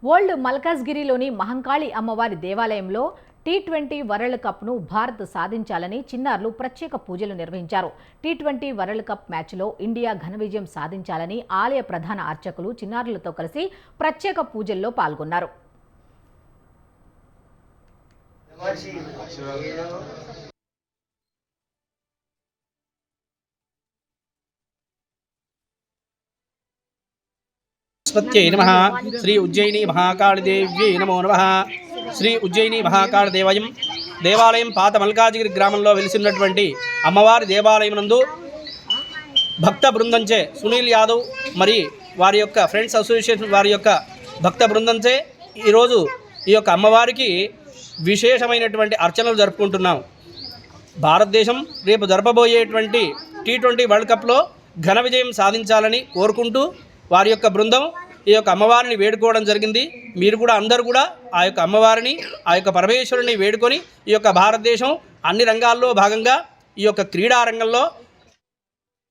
Old మల్కాజ్గిరిలోని Mahankali అమ్మవారి దేవాలయంలో T20 world కప్ను Bharat సాధించాలని చిన్నారులు ప్రత్యేక పూజలు నిర్వహించారు. టీ20 వరల్డ్ కప్ మ్యాచ్లో ఇండియా ఘన విజయం సాధించాలని ఆలయ ప్రధాన అర్చకులు చిన్నారులతో కలిసి ప్రత్యేక పూజల్లో పాల్గొన్నారు. స్వత్యై నమః. శ్రీ ఉజ్జయిని మహాకాళిదేవ్యై నమో నమః. శ్రీ ఉజ్జయిని మహాకాళి దేవాలయం పాత మల్కాజ్గిరి గ్రామంలో వెలిసినటువంటి అమ్మవారి దేవాలయం నందు భక్త బృందంచే సునీల్ యాదవ్ మరి వారి యొక్క ఫ్రెండ్స్ అసోసియేషన్ వారి యొక్క భక్త బృందంచే ఈరోజు ఈ యొక్క అమ్మవారికి విశేషమైనటువంటి అర్చనలు జరుపుకుంటున్నాం. భారతదేశం రేపు జరపబోయేటువంటి టీ20 వరల్డ్ కప్లో ఘన విజయం సాధించాలని కోరుకుంటూ వారి యొక్క బృందం ఈ యొక్క అమ్మవారిని వేడుకోవడం జరిగింది. మీరు కూడా అందరూ కూడా ఆ యొక్క అమ్మవారిని ఆ యొక్క పరమేశ్వరుని వేడుకొని ఈ యొక్క భారతదేశం అన్ని రంగాల్లో భాగంగా ఈ యొక్క క్రీడా రంగంలో